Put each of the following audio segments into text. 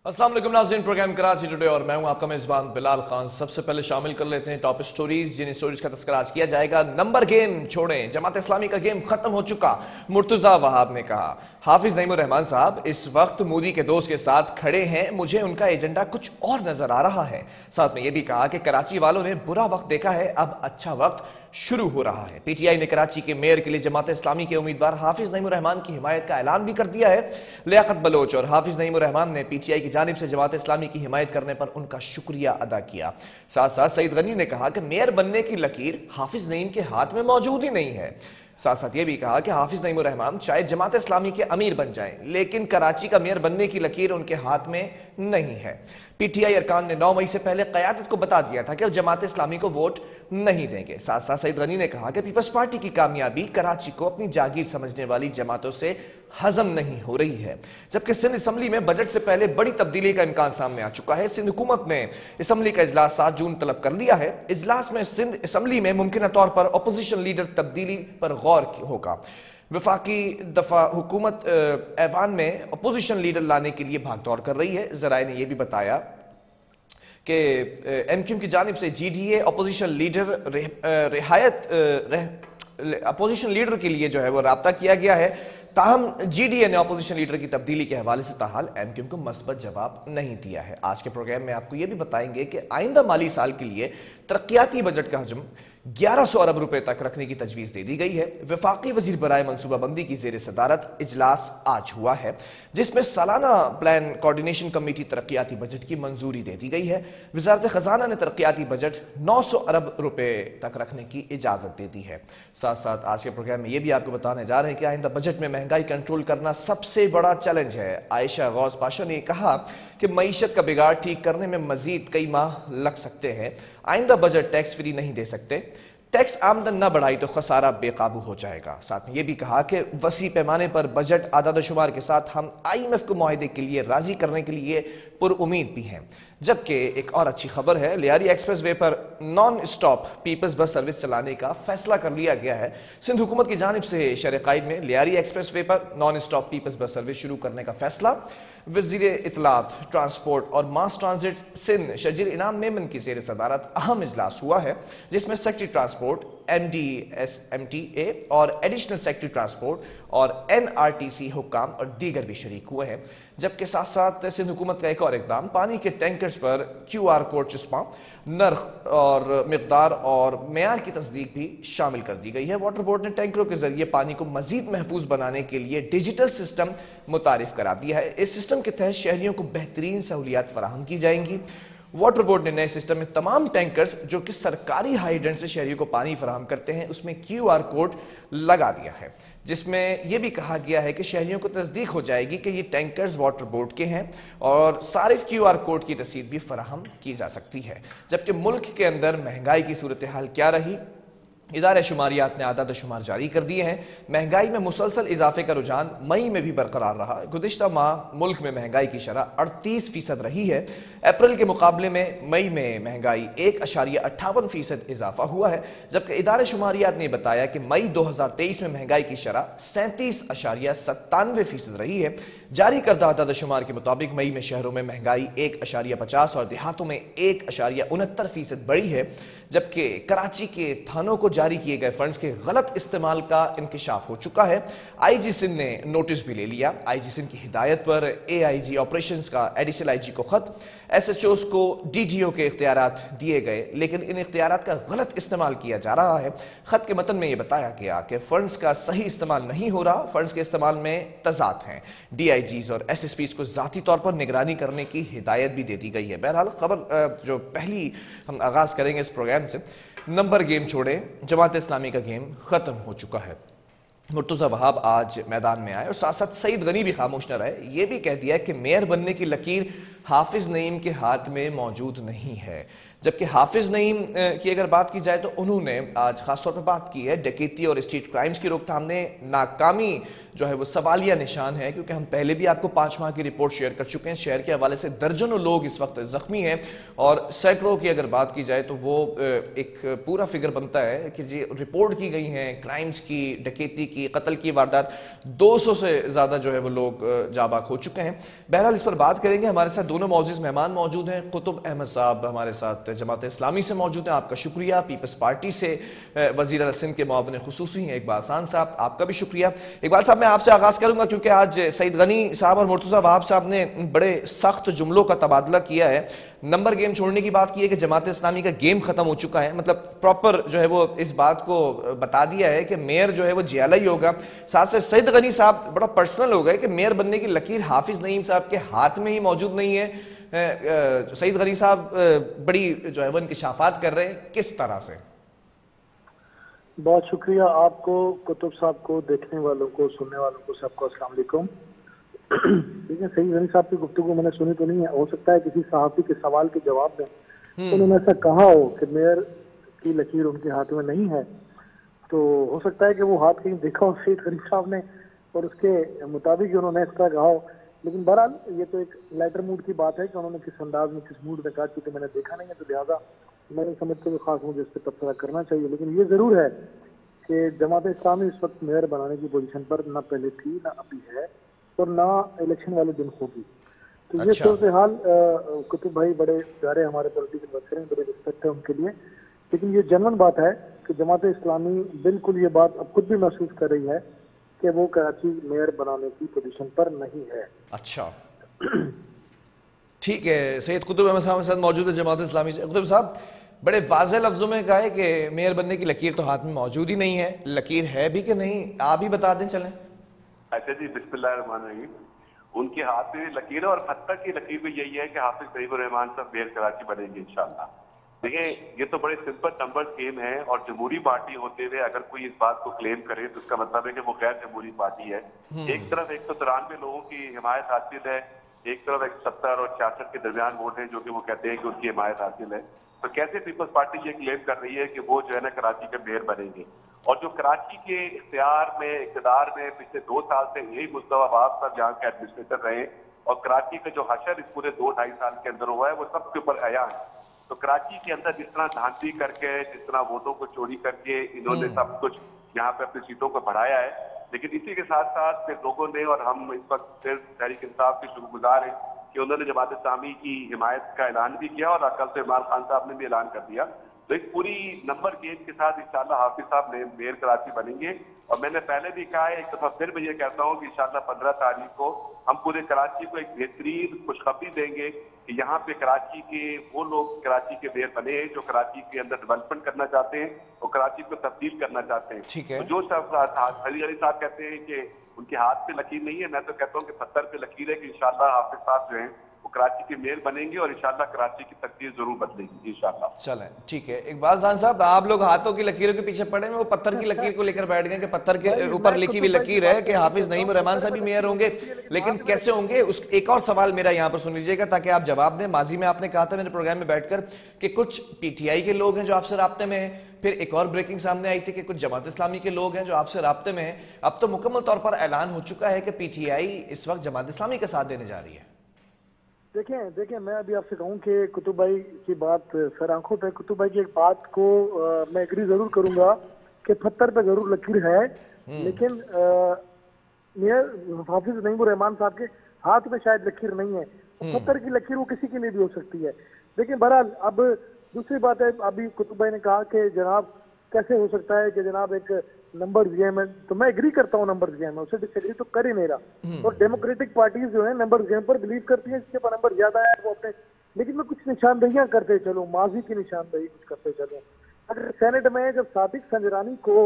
अस्सलाम वालेकुम नाज़रीन, प्रोग्राम कराची टुडे और मैं हूं आपका मेजबान बिलाल खान। सबसे पहले शामिल कर लेते हैं टॉप स्टोरीज, जिन स्टोरीज का तस्करा आज किया जाएगा। नंबर गेम छोड़ें, जमात इस्लामी का गेम खत्म हो चुका, मुर्तजा वहाब ने कहा। हाफिज नईमुर रहमान साहब इस वक्त मोदी के दोस्त के साथ खड़े हैं, मुझे उनका एजेंडा कुछ और नजर आ रहा है। साथ में यह भी कहा कि कराची वालों ने बुरा वक्त देखा है, अब अच्छा वक्त शुरू हो रहा है। पीटीआई ने कराची के मेयर के लिए जमात इस्लामी के उम्मीदवार हाफिज नईमुर रहमान की हिमायत का ऐलान भी कर दिया है। लियाकत बलोच और हाफिज नईमुर रहमान ने पीटीआई की जानिब से जमात इस्लामी की हिमायत करने पर उनका शुक्रिया अदा किया। साथ साथ सईद गनी ने कहा कि मेयर बनने की लकीर हाफिज नईम के हाथ में मौजूद ही नहीं है। साथ साथ ये भी कहा कि हाफिज नईमुर रहमान चाहे जमात इस्लामी के अमीर बन जाएं, लेकिन कराची का मेयर बनने की लकीर उनके हाथ में नहीं है। पीटीआई अरकान ने 9 मई से पहले क़यादत को बता दिया था कि जमात इस्लामी को वोट नहीं देंगे। साथ साथ सईद गनी ने कहा कि पीपल्स पार्टी की कामयाबी कराची को अपनी जागीर समझने वाली जमातों से हजम नहीं हो रही है। जबकि सिंध असम्बली में बजट से पहले बड़ी तब्दीली का इम्कान सामने आ चुका है। सिंध हुकूमत ने असम्बली का इजलास 7 जून तलब कर लिया है। इजलास में सिंध असम्बली में मुमकिन तौर पर अपोजिशन लीडर तब्दीली पर गौर होगा। वफाकी दफा हुकूमत ऐवान में अपोजिशन लीडर लाने के लिए भागदौड़ कर रही है। जराए ने यह भी बताया कि एमक्यूएम की जानिब से जीडीए अपोजिशन लीडर के लिए जो है वो राब्ता किया गया है। ताहम जीडीए ने अपोजिशन लीडर की तब्दीली के हवाले से ताहाल एमक्यूएम को मस्बत जवाब नहीं दिया है। आज के प्रोग्राम में आपको यह भी बताएंगे कि आइंदा माली साल के लिए तरक्याती बजट का हजम 1100 अरब रुपए तक रखने की तजवीज़ दे दी गई है। वफाकी वजीर बराए मनसूबाबंदी की जेर सदारत इजलास आज हुआ है, जिसमें सालाना प्लान कोऑर्डिनेशन कमेटी तरक्याती बजट की मंजूरी दे दी गई है। वजारत खजाना ने तरक्याती बजट 900 अरब रुपए तक रखने की इजाजत दे दी है। साथ साथ आज के प्रोग्राम में यह भी आपको बताने जा रहे हैं कि आइंदा बजट में महंगाई कंट्रोल करना सबसे बड़ा चैलेंज है। आयशा गौस पाशा ने कहा कि मईशत का बिगाड़ ठीक करने में मजीद कई माह लग सकते हैं। आइंदा बजट टैक्स फ्री नहीं दे सकते, टैक्स आमदन न बढ़ाई तो खसारा बेकाबू हो जाएगा। साथ में यह भी कहा कि वसी पैमाने पर बजट आदादशुमार के साथ हम IMF को मुआहदे के लिए राजी करने के लिए पुरउम्मीद भी हैं। जबकि एक और अच्छी खबर है, लियारी एक्सप्रेस वे पर non stop peoples bus service चलाने का फैसला कर लिया गया है। सिंध हुकूमत की जानिब से शरक़ाइद में लियारी एक्सप्रेस वे पर non stop peoples bus service शुरू करने का फैसला वज़ीर इत्तलात, ट्रांसपोर्ट और मास ट्रांजिट सिंध शजीर इनाम मेमन की जेर सदारत अहम इजलास हुआ है, जिसमें सेक्रेटरी ट्रांसपोर्ट, MDSMTA और एडिशनल सेक्रेटरी ट्रांसपोर्ट और NRTC हुक्काम और दीगर भी शरीक हुए हैं। जबकि साथ साथ सिंध हुकूमत का एक और इकदाम, पानी के टैंकर्स पर QR कोड चस्पा, नर्ख और मिकदार और मेयार की तस्दीक भी शामिल कर दी गई है। वाटर बोर्ड ने टैंकरों के जरिए पानी को मजीद महफूज बनाने के लिए डिजिटल सिस्टम मुतारिफ करा दिया है। इस सिस्टम के तहत शहरियों को बेहतरीन सहूलियात फराहम की जाएंगी। वाटर बोर्ड ने नए सिस्टम में तमाम टैंकर्स जो कि सरकारी हाइड्रेंट से शहरियों को पानी फराहम करते हैं, उसमें QR कोड लगा दिया है, जिसमें यह भी कहा गया है कि शहरियों को तस्दीक हो जाएगी कि ये टैंकर्स वाटर बोर्ड के हैं और सारिफ QR कोड की रसीद भी फराहम की जा सकती है। जबकि मुल्क के अंदर महंगाई की सूरत हाल क्या रही, इदारे शुमारियात ने आदाद शुमार जारी कर दिए हैं। महंगाई में मुसलसल इजाफे का रुझान मई में भी बरकरार रहा। गुज़िश्ता माह मुल्क में महंगाई की शरह 38% रही है। अप्रैल के मुकाबले में मई में महंगाई 1.58% इजाफा हुआ है। जबकि इदारे शुमारियात ने बताया कि मई 2023 में महंगाई की शरह 37.97% रही है। जारी करदा आदाद शुमार के मुताबिक मई में शहरों में महंगाई 1.50 और देहातों में 1.69% बढ़ी है। जबकि कराची के थानों को जारी किए गए फंड्स के गलत इस्तेमाल का इंकिशाफ हो चुका है। IG सिंध ने नोटिस भी ले लिया। IG सिंध की हिदायत पर AIG ऑपरेशंस का एडिशनल IG को खत, SHOs को DDO के इख्तियारात दिए गए, लेकिन इन इख्तियारात का गलत इस्तेमाल किया जा रहा है। खत के मतन में यह बताया गया कि फंड्स का सही इस्तेमाल नहीं हो रहा, फंड्स के इस्तेमाल में तजाद हैं। DIGs और SSPs को जाती तौर पर निगरानी करने की हिदायत भी दे दी गई है। बहरहाल खबर जो पहली हम आगाज करेंगे इस प्रोग्राम से, नंबर गेम छोड़े, जमात इस्लामी का गेम खत्म हो चुका है। मुर्तजा वहाब आज मैदान में आए और साथ साथ सईद गनी भी खामोश न रहे। यह भी कह दिया कि मेयर बनने की लकीर हाफिज नईम के हाथ में मौजूद नहीं है। जबकि हाफिज नईम की अगर बात की जाए तो उन्होंने आज खासतौर पर बात की है डकैती और स्ट्रीट क्राइम्स की रोकथाम में नाकामी जो है वो सवालिया निशान है, क्योंकि हम पहले भी आपको 5 माह की रिपोर्ट शेयर कर चुके हैं। शहर के हवाले से दर्जनों लोग इस वक्त जख्मी हैं और सैकड़ों की अगर बात की जाए तो वो एक पूरा फिगर बनता है कि जी रिपोर्ट की गई हैं क्राइम्स की, डकैती की, कत्ल की वारदात 200 से ज्यादा जो है वो लोग जाबाक हो चुके हैं। बहरहाल इस पर बात करेंगे। हमारे साथ दोनों मौजूद मेहमान मौजूद हैं। कुतुब अहमद साहब हमारे साथ जमात इस्लामी से मौजूद हैं, आपका शुक्रिया। पीपल्स पार्टी से वज़ीर अल सिंध के मुआविन खुसूसी हैं इकबाल खान साहब, आपका भी शुक्रिया। इकबाल साहब, मैं आपसे आगाज़ करूंगा क्योंकि आज सईद गनी साहब और मुर्तज़ा वहाब साहब ने बड़े सख्त जुमलों का तबादला किया है। नंबर गेम छोड़ने की बात की है कि जमात इस्लामी का गेम खत्म हो चुका है, मतलब प्रॉपर जो है वो इस बात को बता दिया है कि मेयर जो है वो जियाला ही होगा। साथ से सईद गनी साहब बड़ा पर्सनल हो गए कि मेयर बनने की लकीर हाफिज नईम साहब के हाथ में ही मौजूद नहीं है। सईद गनी साहब बड़ी जो है वो इंकिशाफात कर रहे हैं, किस तरह से? बहुत शुक्रिया आपको, कुतुब साहब को, देखने वालों को, सुनने वालों को, सबको अस्सलाम वालेकुम। देखिए, सईद गनी साहब की गुफ्तगू मैंने सुनी तो नहीं है, हो सकता है किसी सहाफी के सवाल के जवाब में उन्होंने ऐसा कहा हो कि मेयर की लकीर उनके हाथ में नहीं है, तो हो सकता है कि वो हाथ कहीं देखा हो सईद गनी साहब ने और उसके मुताबिक उन्होंने इस तरह कहा हो। लेकिन बहरहाल ये तो एक लाइटर मूड की बात है कि उन्होंने किस अंदाज में, किस मूड में कहा, क्योंकि मैंने देखा नहीं है, तो लिहाजा मैं नहीं समझता कि खास मुझे इस पर तबसरा करना चाहिए। लेकिन ये जरूर है कि जमात इस्लामी इस वक्त मेयर बनाने की पोजीशन पर ना पहले थी, ना अभी है, और ना इलेक्शन वाले दिन होगी। तो ये सूरत हाल, कुतुब भाई बड़े प्यारे हमारे पॉलिटिकल वर्कर हैं, बड़े रिस्पेक्ट है उनके लिए। लेकिन ये जनरल बात है कि जमात इस्लामी बिल्कुल ये बात अब खुद भी महसूस कर रही है कि वो कराची मेयर बनाने की पोजीशन पर नहीं है। अच्छा, ठीक है। सैयद कुतुब अहमद साहब के साथ मौजूद है जमात इस्लामी से। कुतुब साहब, बड़े वाज़ेह लफ्जों में कहा है कि मेयर बनने की लकीर तो हाथ में मौजूद ही नहीं है। लकीर है भी कि नहीं, आप ही बता दें। चलें। अच्छा जी, बिस्मिल्लाहिर्रहमानिर्रहीम। उनके हाथ में लकीर है और फत्तर की लकीर भी यही है कि हाफिज सईद रहमान साहब मेयर कराची बनेंगे इंशाल्लाह। देखिए, ये तो बड़े सिंपल नंबर गेम है और जमहूरी पार्टी होते हुए अगर कोई इस बात को क्लेम करे तो उसका मतलब है कि वो गैर जमहूरी पार्टी है। एक तरफ 193 लोगों की हिमायत हासिल है, एक तरफ 170 और 66 के दरमियान वोट है जो कि वो कहते हैं कि उनकी हिमायत हासिल है। तो कैसे पीपल्स पार्टी ये क्लेम कर रही है कि वो जो है ना कराची के मेयर बनेंगे? और जो कराची के इख्तियार में, इक़्तिदार में पिछले 2 साल से यही मुस्तफा अब्बास साहब यहाँ के एडमिनिस्ट्रेटर रहे, और कराची का जो हशर इस पूरे 2-2.5 साल के अंदर हुआ है वो सबके ऊपर आया है। तो कराची के अंदर जिस तरह धांधली करके, जिस तरह वोटों को चोरी करके इन्होंने सब कुछ यहाँ पे अपनी सीटों को बढ़ाया है, लेकिन इसी के साथ साथ फिर लोगों ने, और हम इस वक्त फिर तहरीक इंसाफ के शुक्रगुजार हैं कि उन्होंने जमात इस्लामी की हिमायत का ऐलान भी किया और कल से इमरान खान साहब ने भी ऐलान कर दिया। तो इस पूरी नंबर गेम के साथ इंशाल्लाह हाफिज साहब मेयर कराची बनेंगे। और मैंने पहले भी कहा है, एक दफा फिर मैं ये कहता हूँ कि इंशाल्लाह 15 तारीख को हम पूरे कराची को एक बेहतरीन खुशखबरी देंगे कि यहाँ पे कराची के वो लोग कराची के मेयर बने हैं जो कराची के अंदर डेवलपमेंट करना चाहते हैं और कराची को तब्दील करना चाहते हैं। तो जो सब अली साहब कहते हैं कि उनके हाथ पे लकीर नहीं है, मैं तो कहता हूँ कि पत्थर पे लकीर है कि इंशाल्लाह हाफिज साहब जो है वो कराची के मेयर बनेंगे और इंशाल्लाह कराची की तकदीर जरूर बदलेगी इंशाल्लाह। चलें, ठीक है। इकबाल खान साहब, आप लोग हाथों की लकीरों के पीछे पड़े हैं, वो पत्थर की लकीर को लेकर बैठ गए कि पत्थर के ऊपर लिखी हुई लकीर है कि हाफिज नईम रहमान साहब भी मेयर होंगे, लेकिन कैसे होंगे? उस एक और सवाल मेरा यहाँ पर सुन लीजिएगा ताकि आप जवाब दें। माजी में आपने कहा था मेरे प्रोग्राम में बैठकर कि कुछ पीटीआई के लोग हैं जो आपसे राब्ते में हैं, फिर एक और ब्रेकिंग सामने आई थी कि कुछ जमात इस्लामी के लोग हैं जो आपसे राब्ते में हैं। अब तो मुकम्मल तौर पर ऐलान हो चुका है कि पीटीआई इस वक्त जमात इस्लामी का साथ देने जा रही है। देखिए मैं अभी आपसे कहूँ कि कुतुब भाई की बात सर आंखों पे, कुतुब भाई की एक बात को मैं एग्री जरूर करूंगा कि पत्थर पे जरूर लकीर है, लेकिन मेयर हाफिज नईम रहमान साहब के हाथ में शायद लकीर नहीं है। पत्थर की लकीर वो किसी के लिए भी हो सकती है। लेकिन बहरहाल अब दूसरी बात है, अभी कुतुब भाई ने कहा कि जनाब कैसे हो सकता है कि जनाब एक नंबर गेम है, तो मैं एग्री करता हूँ नंबर गेम है, उससे डिसएग्री तो कर ही नहीं रहा। और डेमोक्रेटिक पार्टीज जो है नंबर गेम पर बिलीव करती है, जिसके पास नंबर ज्यादा है वो अपने, लेकिन मैं कुछ निशानदेहियां करते चलूं, माजी की निशानदेही कुछ करते चलूं। अगर सेनेट में जब साबिक संजरानी को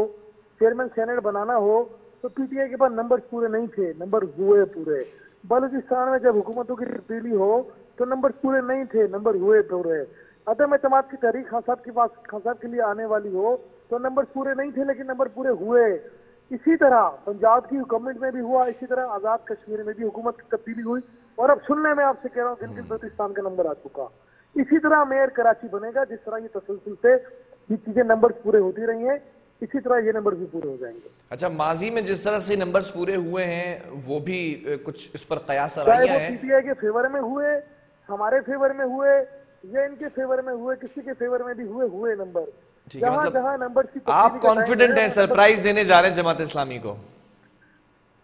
चेयरमैन सेनेट बनाना हो तो पीटीआई के पास नंबर पूरे नहीं थे, नंबर हुए पूरे। बलूचिस्तान में जब हुकूमतों की तब्दीली हो तो नंबर पूरे नहीं थे, नंबर हुए पूरे। अदम एतमाद की तहरीक खान साहब के पास, खान साहब के लिए आने वाली हो तो नंबर पूरे नहीं थे लेकिन नंबर पूरे हुए। इसी तरह पंजाब की हुकूमत में भी हुआ, इसी तरह आजाद कश्मीर में भी हुकूमत की तब्दीली हुई, और अब सुनने में आपसे कह रहा हूँ गिलगित बल्तिस्तान का नंबर आ चुका। इसी तरह मेयर कराची बनेगा, जिस तरह ये तसलसल से ये चीजें नंबर पूरे होती रही हैं, इसी तरह ये नंबर भी पूरे हो जाएंगे। अच्छा, माजी में जिस तरह से नंबर्स पूरे हुए हैं वो भी कुछ इस पर कयास है? पीटीआई के फेवर में हुए, हमारे फेवर में हुए, या इनके फेवर में हुए, किसी के फेवर में भी हुए नंबर। जहां जहां नंबर की आप कॉन्फिडेंट हैं सरप्राइज देने जा रहे हैं जमात इस्लामी को?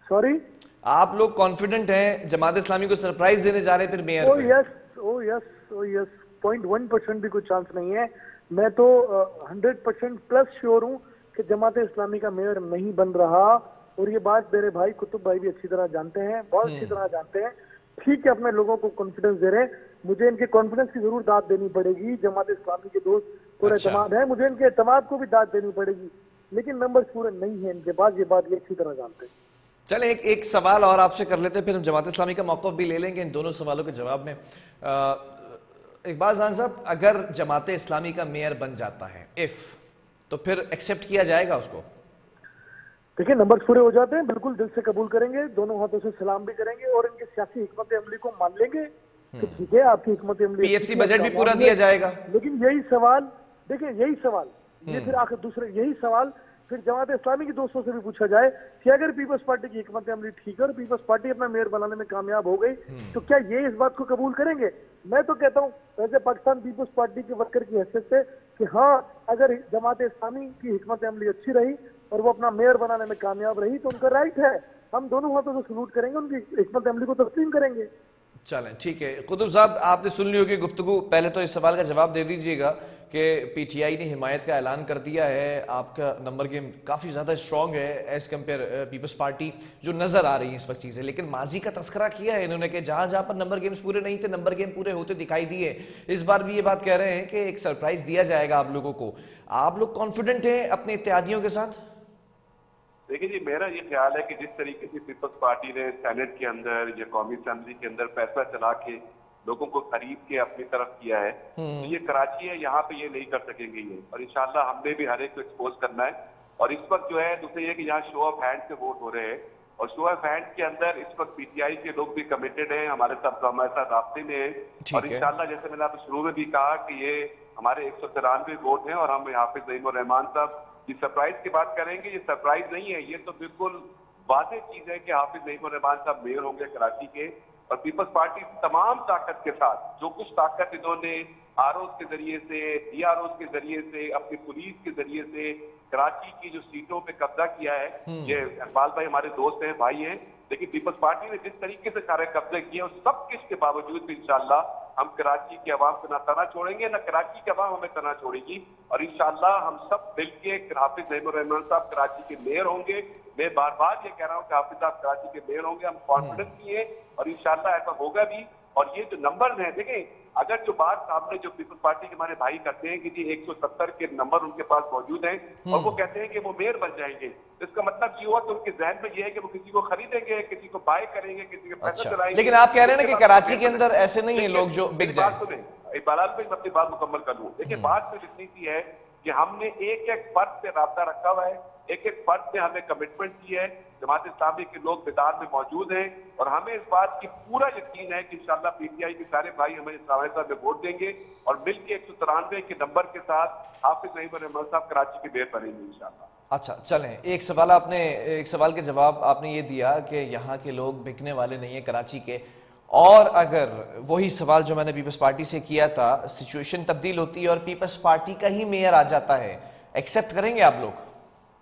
सॉरी, आप लोग कॉन्फिडेंट हैं जमात इस्लामी को सरप्राइज देने जा रहे हैं फिर मेयर? यस ओ यस 0.1% भी कोई चांस नहीं है। मैं तो 100% प्लस श्योर हूँ कि जमात इस्लामी का मेयर नहीं बन रहा, और ये बात मेरे भाई कुतुब भाई भी अच्छी तरह जानते हैं, बहुत अच्छी तरह जानते हैं। ठीक है, अपने लोगों को कॉन्फिडेंस दे रहे हैं, मुझे इनके कॉन्फिडेंस की जरूर दाद देनी पड़ेगी। जमात इस्लामी के दोस्त पूरे एतमाद है, मुझे इनके एतमाद को भी दाद देनी पड़ेगी, लेकिन नंबर पूरे नहीं है इनके पास, ये बात ये अच्छी तरह जानते हैं। चले एक सवाल और आपसे कर लेते हैं, फिर हम जमात इस्लामी का मौक़िफ़ भी ले लेंगे इन दोनों सवालों के जवाब में। इकबाल खान साहब, अगर जमात इस्लामी का मेयर बन जाता है तो फिर एक्सेप्ट किया जाएगा उसको? देखिए, नंबर पूरे हो जाते हैं, बिल्कुल दिल से कबूल करेंगे, दोनों हाथों से सलाम भी करेंगे और इनके सियासी हिकमत अमली को मान लेंगे कि ठीक है, आपकी हिकमत अमली, पीएफसी बजट भी पूरा दिया जाएगा। लेकिन यही सवाल, देखिए यही सवाल, ये फिर आखिर दूसरे यही सवाल फिर जमात इस्लामी के दोस्तों से भी पूछा जाए कि अगर पीपल्स पार्टी की हिकमत अमली ठीक है और पीपल्स पार्टी अपना मेयर बनाने में कामयाब हो गई, तो क्या ये इस बात को कबूल करेंगे? मैं तो कहता हूँ वैसे पाकिस्तान पीपल्स पार्टी के वर्कर की हैसियत से कि हाँ, अगर जमात इस्लामी की हिकमत अमली अच्छी रही और वो अपना मेयर बनाने में कामयाब रही तो उनका राइट है, हम दोनों हाथों से सलूट करेंगे, उनकी हिकमत अमली को तस्लीम करेंगे। चलें, ठीक है। कुतुब साहब, आपने सुन ली होगी गुफ्तगू, पहले तो इस सवाल का जवाब दे दीजिएगा कि पीटीआई ने हिमायत का ऐलान कर दिया है, आपका नंबर गेम काफ़ी ज़्यादा स्ट्रॉन्ग है एज़ कम्पेयर पीपल्स पार्टी जो नज़र आ रही है इस वक्त चीज़ें, लेकिन माजी का तस्करा किया है इन्होंने कि जहाँ जहाँ पर नंबर गेम्स पूरे नहीं थे, नंबर गेम पूरे होते दिखाई दिए। इस बार भी ये बात कह रहे हैं कि एक सरप्राइज़ दिया जाएगा आप लोगों को। आप लोग कॉन्फिडेंट हैं अपने इत्तेहादियों के साथ? देखिए जी, मेरा ये ख्याल है कि जिस तरीके से पीपल्स पार्टी ने सेनेट के अंदर या कौमी असेंबली के अंदर पैसा चला के लोगों को खरीद के अपनी तरफ किया है, तो ये कराची है, यहाँ पे ये नहीं कर सकेंगे ये, और इंशाल्लाह हमने भी हर एक को एक्सपोज करना है। और इस वक्त जो है दूसरे ये कि यहाँ शो ऑफ हैंड से वोट हो रहे हैं, और शो ऑफ हैंड के अंदर इस वक्त पीटीआई के लोग भी कमिटेड हैं, हमारे साथ राब्ते में है, और इंशाल्लाह जैसे मैंने आपको शुरू में भी कहा कि ये हमारे 193 वोट हैं और हम हाफिज ज़हीमुर रहमान साहब ये सरप्राइज की बात करेंगे, ये सरप्राइज नहीं है, ये तो बिल्कुल वाज़ेह चीज है कि हाफिज ज़हीमुर रहमान साहब मेयर होंगे कराची के, और पीपल्स पार्टी तमाम ताकत के साथ जो कुछ ताकत इन्होंने आरओ के जरिए से, डीआरओ के जरिए से, अपनी पुलिस के जरिए से कराची की जो सीटों पे कब्जा किया है, ये इकबाल भाई हमारे दोस्त हैं, भाई हैं, लेकिन पीपल्स पार्टी ने जिस तरीके से सारे कब्जे किए उस सब किस के बावजूद भी इंशाल्लाह हम कराची के अवाम को ना तना छोड़ेंगे, ना कराची के अवाम हमें तना छोड़ेगी, और इंशाल्लाह हम सब मिलके हाफिज ज़हीमुर रहमान साहब कराची के मेयर होंगे। मैं बार बार ये कह रहा हूँ कि हाफिज साहब कराची के मेयर होंगे, हम कॉन्फिडेंस भी है और इंशाल्लाह ऐसा होगा भी। और ये जो नंबर है, देखें, अगर जो बात सामने जो पीपल्स पार्टी के हमारे भाई करते हैं कि जी 170 के नंबर उनके पास मौजूद हैं और वो कहते हैं कि वो मेयर बन जाएंगे, तो इसका मतलब ये हुआ कि उनके जहन में ये है कि वो किसी को खरीदेंगे, किसी को बाय करेंगे, किसी के पैसे चलाएंगे। लेकिन आप कह रहे हैं ना कि कराची के अंदर ऐसे नहीं है लोग जो बिक जाए। इकबाल पे अपनी बात मुकम्मल कर लूं। देखिए, बात तो इतनी सी है कि हमने एक एक फर्द से राब्ता रखा हुआ है, एक एक फर्द से हमें कमिटमेंट की है, जमात इस्लामी के लोग मैदान में मौजूद हैं, और हमें इस बात की पूरा यकीन है कि इंशाल्लाह पीटीआई के सारे भाई हमें इस्लामी साहब में वोट देंगे और मिलकर 193 के नंबर के साथ हाफिज ज़हीमुर रहमान साहब कराची के मेयर बनेंगे इंशाल्लाह। अच्छा, चलें, एक सवाल के जवाब आपने ये दिया कि यहाँ के लोग बिकने वाले नहीं है कराची के, और अगर वही सवाल जो मैंने पीपल्स पार्टी से किया था, सिचुएशन तब्दील होती है और पीपल्स पार्टी का ही मेयर आ जाता है, एक्सेप्ट करेंगे आप लोग?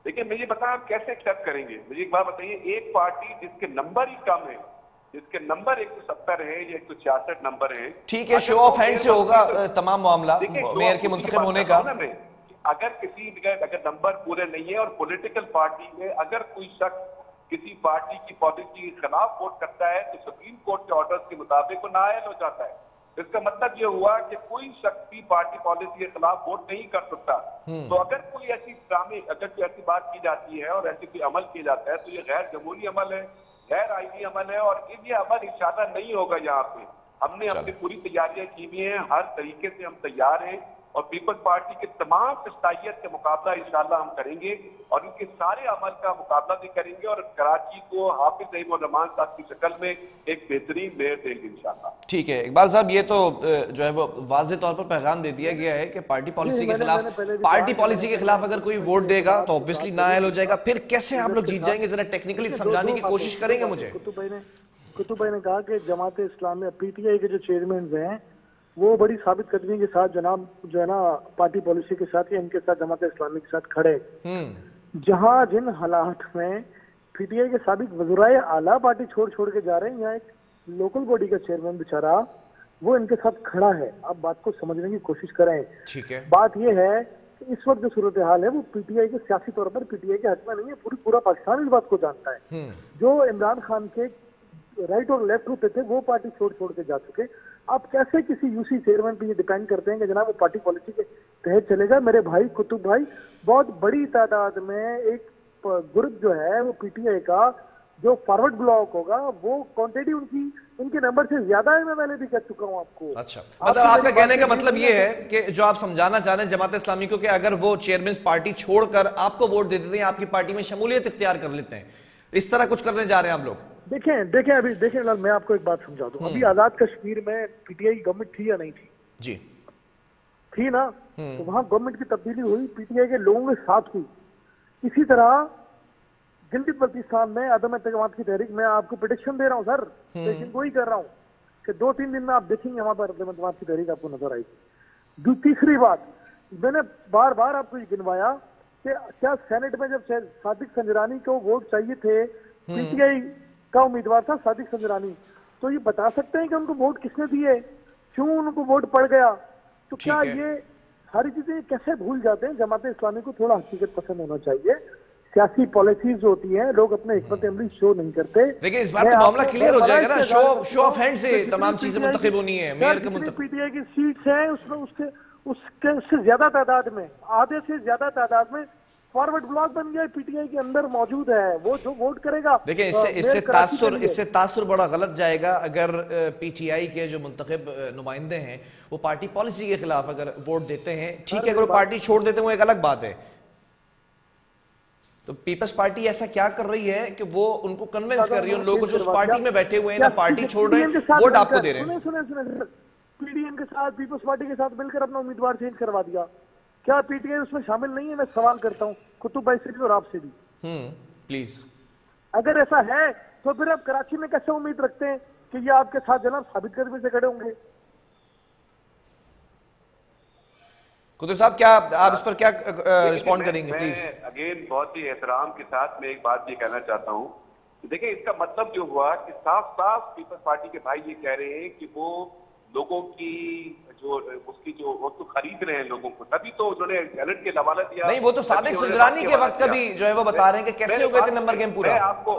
देखिए, मुझे बताएं आप कैसे एक्सेप्ट करेंगे? मुझे एक बात बताइए, एक पार्टी जिसके नंबर ही कम है, जिसके नंबर 170 है या 166 नंबर है, ठीक है, शो ऑफ हैंड से होगा तमाम मामला मेयर के मुंतखब होने का। अगर नंबर पूरे नहीं है और पॉलिटिकल पार्टी में अगर कोई शख्स किसी पार्टी की पॉलिसी के खिलाफ वोट करता है तो सुप्रीम कोर्ट के ऑर्डर के मुताबिक वो नाअहल हो जाता है। इसका मतलब ये हुआ कि कोई शख्स भी पार्टी पॉलिसी के खिलाफ वोट नहीं कर सकता। तो अगर कोई ऐसी बात की जाती है और ऐसी कोई अमल किया जाता है तो ये गैर जमहूरी अमल है, गैर आईनी अमल है, और ये अमल इंशाल्लाह नहीं होगा। यहाँ पे हमने अपनी पूरी तैयारियां की हुई हैं, हर तरीके से हम तैयार हैं, और पीपल्स पार्टी के तमाम फिस्तायत के मुकाबला इंशाल्लाह हम करेंगे और इनके सारे अमल का मुकाबला भी करेंगे और कराची को हाफिज ज़हीमुर रहमान साहब की शक्ल में एक बेहतरीन मेयर देंगे इंशाल्लाह। ठीक है इकबाल साहब, ये तो जो है वो वाज़ेह तौर पर पैगाम दे दिया गया है कि पार्टी पॉलिसी के खिलाफ अगर कोई वोट देगा तो ऑब्वियसली नाअहल हो जाएगा। फिर कैसे आप लोग जीत जाएंगे, जरा टेक्निकली समझाने की कोशिश करेंगे मुझे। कुतुब भाई ने कहा कि जमात इस्लामी पीटीआई के जो चेयरमैन हैं वो बड़ी साबित कदमी के साथ जनाब जो है ना पार्टी पॉलिसी के साथ या इनके साथ जमात इस्लामी के साथ खड़े, जहां जिन हालात में पीटीआई के साबिक वज़राए आला पार्टी छोड़ के जा रहे हैं, यहाँ एक लोकल बॉडी का चेयरमैन बेचारा वो इनके साथ खड़ा है। आप बात को समझने की कोशिश करें। ठीक है। बात ये है कि इस वक्त जो सूरत हाल है वो पीटीआई के सियासी तौर पर पीटीआई के हक में नहीं है, पूरा पाकिस्तान इस बात को जानता है। जो इमरान खान के राइट और लेफ्ट होते थे वो पार्टी छोड़ के जा चुके। आप कैसे किसी यूसी चेयरमैन पे ये डिपेंड करते हैं कि जनाब वो पार्टी पॉलिसी के तहत चलेगा? मेरे भाई कुतुब भाई, बहुत बड़ी तादाद में एक ग्रुप जो है वो पीटीआई का जो फॉरवर्ड ब्लॉक होगा वो क्वांटिटी उनके नंबर से ज्यादा है। मैं पहले भी कह चुका हूँ आपको। अच्छा, मतलब आपका कहने का मतलब ये है कि जो आप समझाना चाह रहे हैं जमात इस्लामी को कि अगर वो चेयरमैन पार्टी छोड़कर आपको वोट दे देते हैं, आपकी पार्टी में शमूलियत इख्तियार कर लेते हैं, इस तरह कुछ करने जा रहे हैं आप लोग? देखें मैं आपको एक बात समझा दूं। अभी आजाद कश्मीर में पीटीआई गवर्नमेंट थी या नहीं थी? जी थी ना। तो वहां गवर्नमेंट की तब्दीली हुई, पीटीआई के लोगों के साथ हुई। इसी तरह गिलगित बल्तिस्तान में अदम एतमाद की तहरीक, मैं आपको प्रेडिक्शन दे रहा हूं सर, लेकिन वही कर रहा हूं कि 2-3 दिन में आप देखेंगे वहां पर अदम एतमाद की तहरीक आपको नजर आएगी। तीसरी बात, मैंने बार बार आपको ये गिनवाया कि क्या सेनेट में जब सादिक संजरानी को वोट चाहिए थे, पीटीआई का उम्मीदवार था सादिक संजरानी, तो ये बता सकते हैं कि उनको वोट किसने दिए, क्यों उनको वोट पड़ गया? तो क्या ये सारी चीजें कैसे भूल जाते हैं? जमात इस्लामी को थोड़ा हकीकत पसंद होना चाहिए। सियासी पॉलिसीज होती हैं, लोग अपने हिकमत अमली शो नहीं करते। लेकिन इस बार तो मामला क्लियर हो जाएगा ना, शो ऑफ हैंड से तमाम चीजें मुंतखब होनी है। मेयर का पीटीआई की सीट्स हैं उसमें उससे ज्यादा तादाद में, आधे से ज्यादा तादाद में फॉरवर्ड ब्लॉक बन गया पीटीआई के अंदर मौजूद है। वो जो वोट करेगा, देखिए इससे तासुर बड़ा गलत जाएगा अगर पीटीआई के जो मुंतखब नुमाइंदे हैं वो पार्टी पॉलिसी के खिलाफ अगर वोट देते हैं। ठीक है, अगर वो पार्टी छोड़ देते हैं वो एक अलग बात है। तो पीपल्स पार्टी ऐसा क्या कर रही है कि वो उनको कन्विंस कर रही है, उन लोगों को जो उस पार्टी में बैठे हुए हैं ना, पार्टी छोड़ रहे हैं, वोट आपको दे रहे हैं। सुने पीडीएम के साथ, पीपल्स पार्टी के साथ मिलकर अपना उम्मीदवार चेंज करवा दिया। क्या पीटीआई उसमें शामिल नहीं है? मैं सवाल करता हूँ कुतुब भाई से भी और आपसे भी। प्लीज, अगर ऐसा है तो फिर आप कराची में कैसे उम्मीद रखते हैं कि ये आपके साथ जनाब साबित करने से खड़े होंगे? कुतुब साहब, क्या आप इस पर क्या रिस्पॉन्ड करेंगे? प्लीज। अगेन बहुत ही एहतराम के साथ मैं एक बात ये कहना चाहता हूँ। देखिए, इसका मतलब जो हुआ कि साफ साफ पीपल्स पार्टी के भाई ये कह रहे हैं कि वो लोगों की जो उसकी जो वो तो खरीद रहे हैं लोगों को, तभी तो उन्होंने एलर्ट के हवाला दिया। नहीं, वो तो सादिक सुजरानी के वक्त का भी जो है वो बता रहे हैं कि कैसे हो गए थे नंबर गेम पूरा। मैं आपको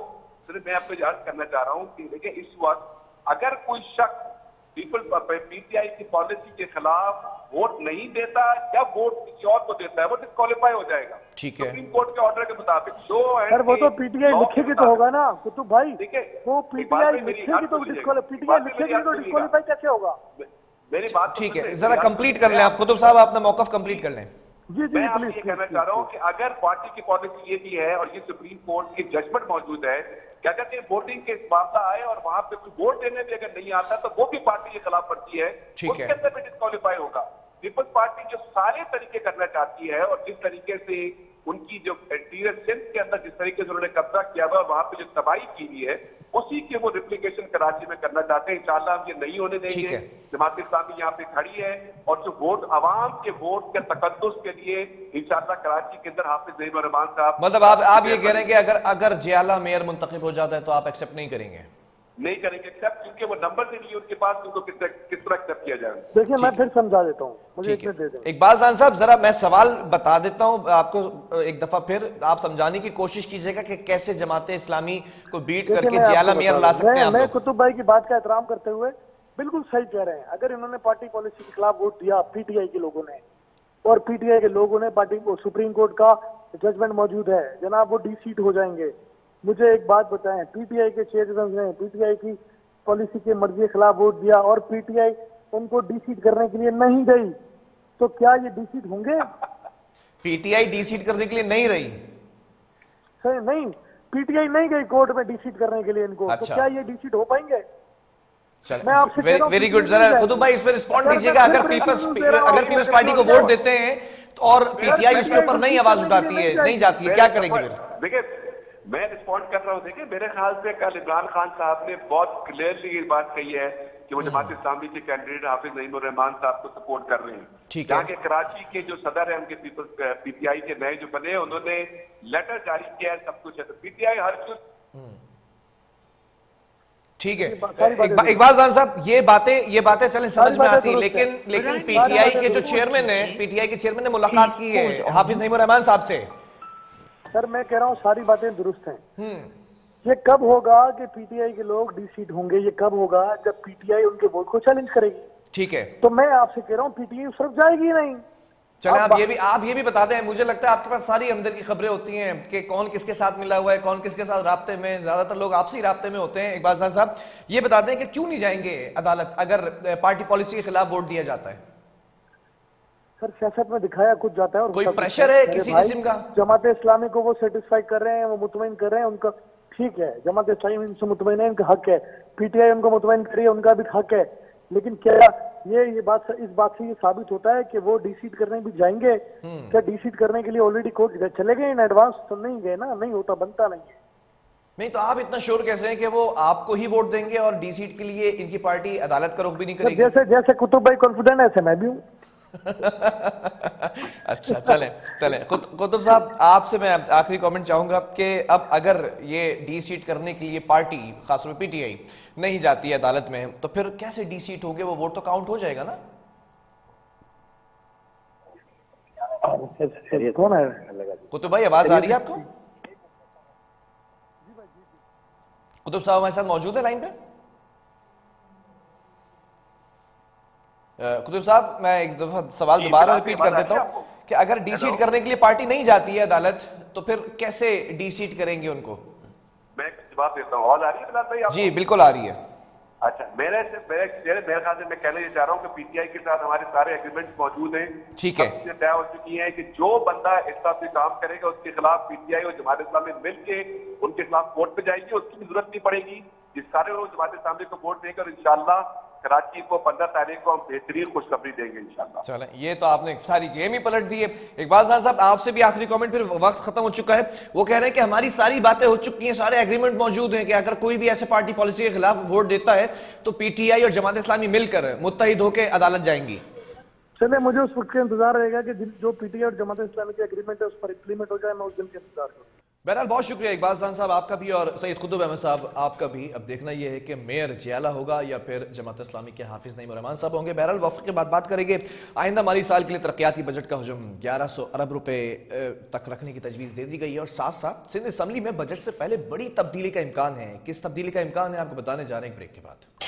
अर्ज करना चाह रहा हूँ कि देखिए, इस वक्त अगर कोई शख्स पीटीआई की पॉलिसी के खिलाफ वोट नहीं देता या वोट किसी और को देता है, वो डिस्क्वालीफाई हो जाएगा। ठीक है, सुप्रीम कोर्ट के ऑर्डर के मुताबिक। सर वो तो पीटीआई लिखेगी तो होगा ना कुतुब भाई, वो पीटीआई लिखेगी तो डिस्क्वालीफाई कैसे होगा? मेरी बात ठीक है, जरा कंप्लीट कर लें आप कुतुब साहब, अपना मौकफ कंप्लीट कर लें। मैं आपसे ये कहना चाह रहा हूँ कि अगर पार्टी की पॉलिसी ये भी है और ये सुप्रीम कोर्ट की जजमेंट मौजूद है कि अगर ये वोटिंग के मामला आए और वहां पे कोई वोट देने भी अगर नहीं आता तो वो भी पार्टी के खिलाफ पड़ती है, उसके अंदर भी डिस्क्वालीफाई होगा। पीपल्स पार्टी जो सारे तरीके करना चाहती है और जिस तरीके से उनकी जो इंटीरियर सिंध के अंदर जिस तरीके से उन्होंने कब्जा किया हुआ, वहां पे जो तबाही की हुई है, उसी के वो रिप्लिकेशन कराची में करना चाहते हैं। इंशाल्लाह हम ये नहीं होने देंगे। जमात इस्लामी यहाँ पे खड़ी है और जो वोट अवाम के वोट के तकद्दुस के लिए इंशाल्लाह कराची के अंदर हाफिज ज़हीर रहमान साहब, मतलब आप ये कह रहे हैं कि अगर जियाला मेयर मुंतखब हो जाता है तो आप एक्सेप्ट नहीं करेंगे? नहीं करेंगे एक्सेप्ट, क्योंकि वो नंबर ही नहीं है उनके पास, उनको किस तरह एक्सेप्ट किया जाए। देखिए, मैं फिर समझा देता हूँ, मुझे इतने दे दें। इकबाल खान साहब, जरा मैं सवाल बता देता हूँ आपको एक दफा, फिर आप समझाने की कोशिश कीजिएगा कि कैसे जमात इस्लामी को बीट करके जियाला मेयर ला सकते हैं। मैं कुतुब भाई की बात का एहतराम करते हुए बिल्कुल सही कह रहे हैं। अगर इन्होंने पार्टी पॉलिसी के खिलाफ वोट दिया पीटीआई के लोगों ने, और पीटीआई के लोगों ने पार्टी को, सुप्रीम कोर्ट का जजमेंट मौजूद है जनाब, वो डी सीट हो जाएंगे। मुझे एक बात बताएं, पीटीआई के चेयरमैन ने पीटीआई की पॉलिसी के मर्जी के खिलाफ वोट दिया और पीटीआई उनको डी सीट करने के लिए नहीं गई, तो क्या ये डी सीट होंगे? पीटीआई डी सीट करने के लिए नहीं रही? सही नहीं, पीटीआई नहीं गई कोर्ट में डी सीट करने के लिए इनको। अच्छा। तो क्या ये डी सीट हो पाएंगे? मैं आपसे वेरी गुड, जरा कुतुब भाई इस पर रिस्पॉन्ड कीजिएगा। अगर पीपल्स पार्टी को वोट देते हैं तो और पीटीआई उसके ऊपर नहीं आवाज उठाती है, नहीं जाती है, क्या करेंगे फिर? देखिए, मैं रिस्पॉन्ड कर रहा हूँ। देखिए, मेरे ख्याल से कल इमरान खान साहब ने बहुत क्लियरली ये बात कही है कि वो जमात इस्लामी के कैंडिडेट हाफिज ज़हीर रहमान साहब को सपोर्ट कर रहे हैं। ठीक है, यहाँ के कराची के जो सदर है उनके पीटीआई के नए जो बने, उन्होंने लेटर जारी किया है, सब कुछ है। तो पीटीआई हर कुछ ठीक है, सारी बातें इकबाल जान साहब, ये बातें चलें समझ में आती, लेकिन सारी पीटीआई बातें के जो चेयरमैन ने मुलाकात की है हाफिज नईमुर रहमान साहब से। सर मैं कह रहा हूँ सारी बातें दुरुस्त हैं। ये कब होगा कि पीटीआई के लोग डी सीट होंगे? ये कब होगा? जब पीटीआई उनके वोट को चैलेंज करेगी। ठीक है, तो मैं आपसे कह रहा हूँ पीटीआई उस तरफ जाएगी ही नहीं। चले आप ये भी बता दें, मुझे लगता है आपके पास सारी अंदर की खबरें होती हैं कि कौन किसके साथ मिला हुआ है, कौन किसके साथ राब्ते में, ज्यादातर लोग आपसे ही राब्ते में होते हैं। इकबाल साहब ये बता दें कि क्यों नहीं जाएंगे अदालत अगर पार्टी पॉलिसी के खिलाफ वोट दिया जाता है? सर सियासत में दिखाया कुछ जाता है और कोई प्रेशर है किसी किस्म का? जमात इस्लामी को वो सेटिस्फाई कर रहे हैं, वो मुतमईन कर रहे हैं, उनका ठीक है। जमात इस्लामी इनसे मुतमईन है, इनका हक है। पीटीआई उनको मुतमईन करिए, उनका भी हक है। लेकिन क्या इस बात से ये साबित होता है कि वो डीसीट करने भी जाएंगे? क्या डीसीट करने के लिए ऑलरेडी कोर्ट चले गए इन एडवांस? तो नहीं गए ना, नहीं होता, बनता नहीं है। नहीं तो आप इतना श्योर कैसे हैं कि वो आपको ही वोट देंगे और डी सीट के लिए इनकी पार्टी अदालत का रुख भी नहीं करेगी? जैसे कुतुब भाई कॉन्फिडेंट है, ऐसे मैं भी हूँ। अच्छा, चले कुतुब साहब, आपसे मैं आखिरी कमेंट चाहूंगा कि अब अगर ये डी सीट करने के लिए पार्टी खासतौर पर पीटीआई नहीं जाती है अदालत में, तो फिर कैसे डी सीट होगे? वो वोट तो काउंट हो जाएगा ना? कौन है? कुतुब भाई आवाज आ रही है आपको? कुतुब साहब हमारे साथ मौजूद है लाइन पे? कुतुब साहब मैं एक दफा सवाल दोबारा रिपीट कर देता हूं कि अगर डी सीट करने के लिए पार्टी नहीं जाती है अदालत, तो फिर कैसे डी सीट करेंगे उनको? मैं जवाब देता हूँ। आवाज आ रही है बिलाल भाई आपको? जी बिल्कुल आ रही है। अच्छा, मेरे ख्याल से मैं कहना ये चाह रहा हूँ कि पीटीआई के साथ हमारे सारे एग्रीमेंट्स मौजूद हैं। ठीक है, चीजें तय हो चुकी हैं कि जो बंदा इस तरह से काम करेगा उसके खिलाफ पीटीआई और जमात इस्लामी मिलके उनके खिलाफ कोर्ट पे जाएगी, उसकी भी जरूरत नहीं पड़ेगी। जिस सारे लोग जमात इस्लामी को वोट देकर इंशाल्लाह कराची को 15 तारीख को हम बेहतरीन खुशखबरी देंगे इंशाल्लाह। चलें, ये तो आपने सारी गेम ही पलट दी है। इकबाल साहब आपसे भी आखिरी कमेंट, फिर वक्त खत्म हो चुका है। वो कह रहे हैं कि हमारी सारी बातें हो चुकी हैं, सारे एग्रीमेंट मौजूद हैं कि अगर कोई भी ऐसे पार्टी पॉलिसी के खिलाफ वोट देता है तो पीटीआई और जमात इस्लामी मिलकर मुत्तहिद होकर अदालत जाएंगी। चलिए, मुझे उस वक्त का इंतजार रहेगा कि जो पीटीआई और जमात इस्लामी के एग्रीमेंट है उस पर इंप्लीमेंट हो जाए। मैं उस दिन का इंतजार करूँ। बहरहाल बहुत शुक्रिया इकबाल साहब आपका भी और सईद कुतुब अहमद साहब आपका भी। अब देखना यह है कि मेयर जियाला होगा या फिर जमात इस्लामी के हाफिज नईमुर रहमान साहब होंगे। बहरहाल वफ़ के बाद बात करेंगे आइंदा माली साल के लिए तरक्याती बजट का हजम 1100 अरब रुपए तक रखने की तजवीज़ दे दी गई है और साथ साथ सिंध असम्बली में बजट से पहले बड़ी तब्दीली का इम्कान है। किस तब्दीली का इम्कान है आपको बताने जा रहे हैं ब्रेक के बाद।